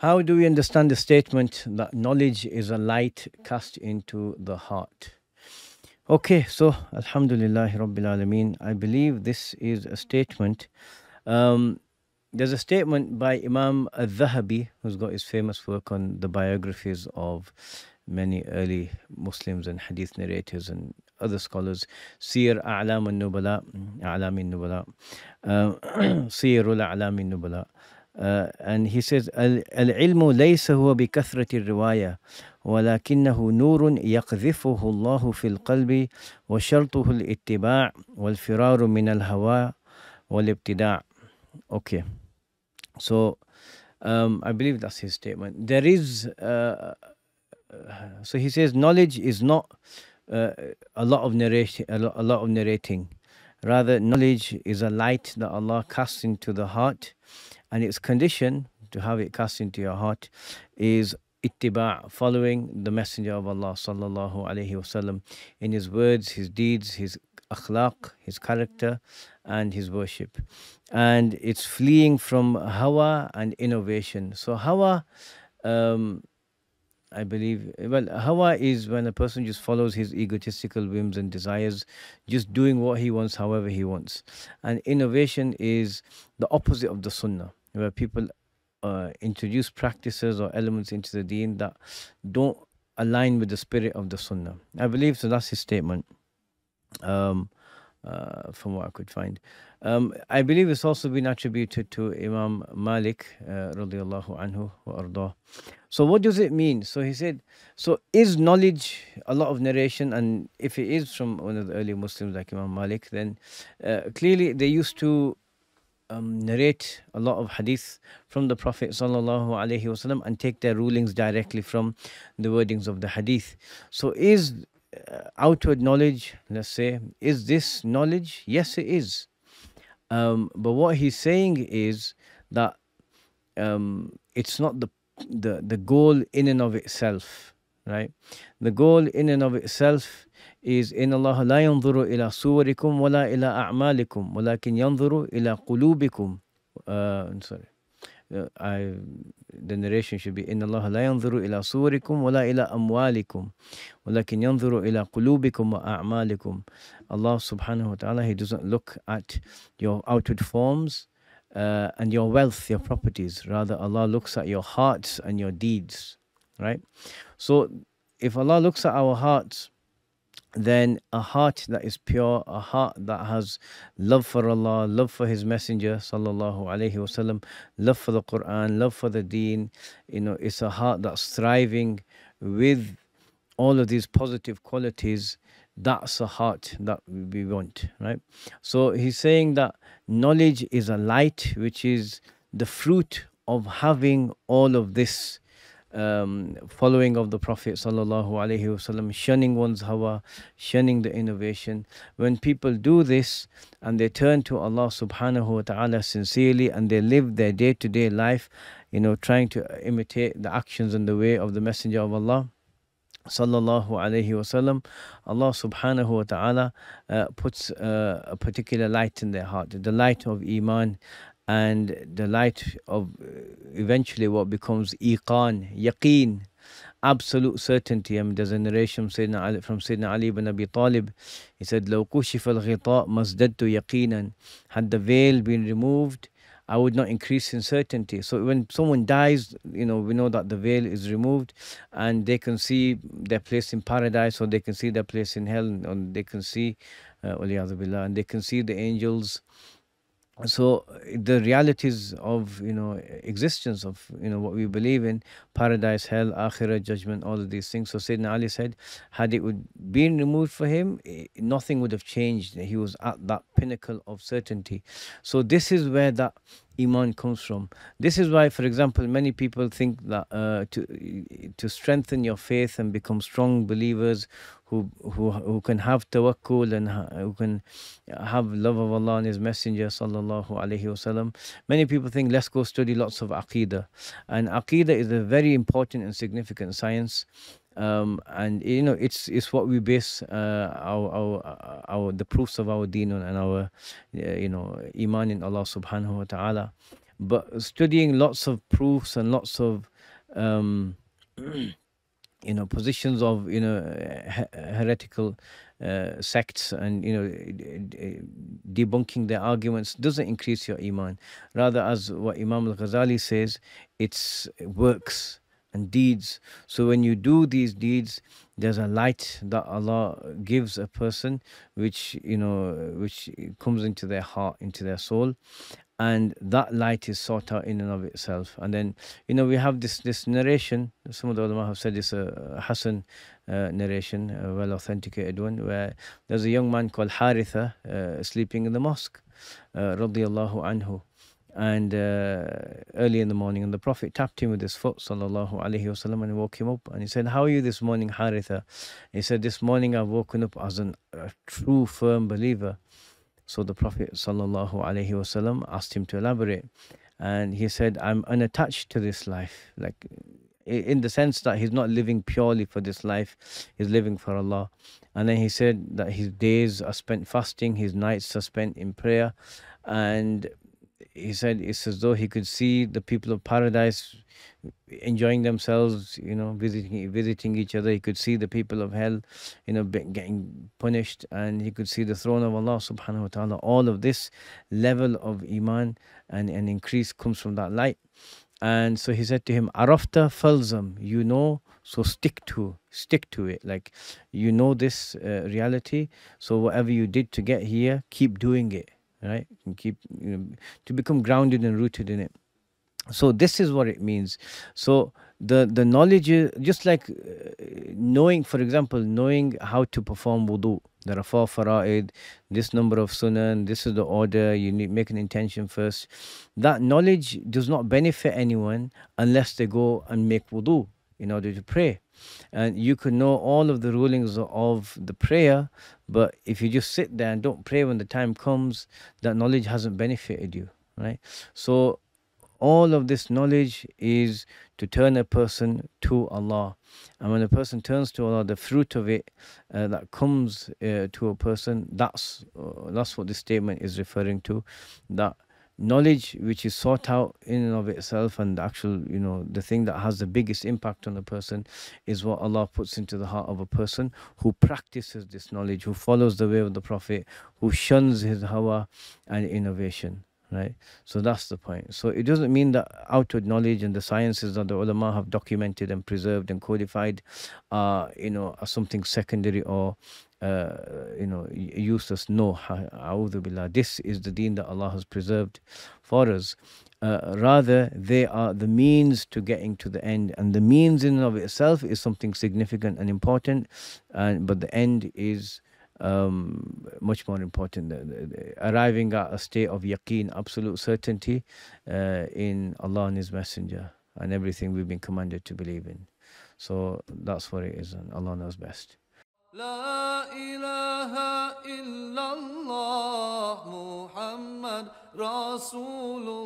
How do we understand the statement that knowledge is a light cast into the heart? Okay, so Alhamdulillah Rabbil Alameen. I believe this is a statement. Um, there's a statement by Imam al-Dhahabi, who's got his famous work on the biographies of many early Muslims and hadith narrators and other scholars. Sir A'lam al-Nubala, A'lam al-Nubala, Sir al-A'lam al-Nubala. And he says, العلم ليس هو بكثرة الرواية ولكنه نور يقذفه الله في القلب وشرطه الاتباع والفرار من الهوى والابتداع. Okay, so I believe that's his statement. There is, so he says, knowledge is not a lot of narration, a lot of narrating. Rather, knowledge is a light that Allah casts into the heart, and its condition to have it cast into your heart is ittiba', following the Messenger of Allah sallallahu alaihi wasallam in his words, his deeds, his akhlaq, his character, and his worship. And it's fleeing from hawa and innovation. So hawa, I believe, well, hawa is when a person just follows his egotistical whims and desires, just doing what he wants, however he wants. And innovation is the opposite of the sunnah, where people introduce practices or elements into the deen that don't align with the spirit of the sunnah. I believe so. That's his statement. From what I could find. I believe it's also been attributed to Imam Malik radiallahu anhu wa ardah. So what does it mean? So he said, so is knowledge a lot of narration? And if it is from one of the early Muslims like Imam Malik, then clearly they used to narrate a lot of hadith from the Prophet sallallahu alaihi wasallam and take their rulings directly from the wordings of the hadith. So is outward knowledge, let's say, is this knowledge? Yes, it is. But what he's saying is that it's not the goal in and of itself, right? The goal in and of itself is in Allah la yanzuru ila suwarikum wala ila a'malikum walakin yanzuru ila qulubikum. Sorry. The narration should be إن الله لا ينظر إلى صوركم ولا إلى أموالكم ولكن ينظر إلى قلوبكم وأعمالكم. Allah subhanahu wa ta'ala, He doesn't look at your outward forms and your wealth, your properties. Rather, Allah looks at your hearts and your deeds, right? So if Allah looks at our hearts, then a heart that is pure, a heart that has love for Allah, love for His Messenger sallallahu alaihi wasallam, love for the Quran, love for the Deen, it's a heart that's thriving with all of these positive qualities. That's a heart that we want, right? So he's saying that knowledge is a light, which is the fruit of having all of this following of the Prophet sallallahu alaihi wasallam, shunning one's hawa, shunning the innovation. When people do this and they turn to Allah subhanahu wa ta'ala sincerely and they live their day-to-day life, trying to imitate the actions and the way of the Messenger of Allah sallallahu alaihi wasallam, Allah subhanahu wa ta'ala puts a particular light in their heart, the light of Iman, and the light of eventually what becomes iqan, yaqeen, absolute certainty. I mean, there's a narration from Sayyidina Ali ibn Abi Talib. He said, لو كشف الغطاء ما ازددت يقينا. Had the veil been removed, I would not increase in certainty. So when someone dies, we know that the veil is removed and they can see their place in paradise, or they can see their place in hell, or they can see, waliyadhu billah, and they can see the angels. So the realities of existence of what we believe in, paradise, hell, akhirah, judgment, all of these things. So Sayyidina Ali said, had it would been removed for him, nothing would have changed. He was at that pinnacle of certainty. So this is where that iman comes from. This is why, for example, many people think that to strengthen your faith and become strong believers who can have tawakkul and who can have love of Allah and His Messenger sallallahu alaihi wasallam, many people think, let's go study lots of aqidah. And aqidah is a very important and significant science. And it's what we base our the proofs of our deen on, and our iman in Allah subhanahu wa ta'ala. But studying lots of proofs and lots of um, positions of heretical sects, and debunking their arguments doesn't increase your iman. Rather, as what Imam al-Ghazali says, it's works and deeds. So when you do these deeds, there's a light that Allah gives a person, which which comes into their heart, into their soul, and that light is sought out in and of itself. And then we have this narration. Some of the ulama have said it's a Hasan narration, a well authenticated one, where there's a young man called Haritha sleeping in the mosque, radiyallahu anhu. And early in the morning, and the Prophet tapped him with his foot, sallallahu alaihi wasallam, and woke him up. And he said, "How are you this morning, Haritha?" He said, "This morning I've woken up as a true, firm believer." So the Prophet sallallahu alaihi wasallam asked him to elaborate, and he said, "I'm unattached to this life, like in the sense that he's not living purely for this life, he's living for Allah." And then he said that his days are spent fasting, his nights are spent in prayer, and he said it's as though he could see the people of paradise enjoying themselves, visiting each other. He could see the people of hell, getting punished, and he could see the throne of Allah subhanahu wa ta'ala. All of this level of iman and increase comes from that light. And so he said to him, "Arafta falzam," so stick to it. Like, this reality, so whatever you did to get here, keep doing it, right? And keep, to become grounded and rooted in it. So this is what it means. So the knowledge is just like knowing, for example, knowing how to perform wudu. There are 4 fara'id, this number of sunan, this is the order, you need make an intention first. That knowledge does not benefit anyone unless they go and make wudu in order to pray. And you could know all of the rulings of the prayer, but if you just sit there and don't pray when the time comes, that knowledge hasn't benefited you, right? So all of this knowledge is to turn a person to Allah. And when a person turns to Allah, the fruit of it that comes to a person, that's what this statement is referring to. That knowledge which is sought out in and of itself, and the actual, the thing that has the biggest impact on a person is what Allah puts into the heart of a person who practices this knowledge, who follows the way of the Prophet, who shuns his hawa and innovation. Right, so that's the point. So it doesn't mean that outward knowledge and the sciences that the ulama have documented and preserved and codified are something secondary or useless. No, a'udhu billah. This is the deen that Allah has preserved for us. Rather, they are the means to getting to the end, and the means in and of itself is something significant and important, but the end is much more important. Arriving at a state of yaqeen, absolute certainty in Allah and His Messenger and everything we've been commanded to believe in. So that's what it is, and Allah knows best. La ilaha illallah Muhammad Rasulullah.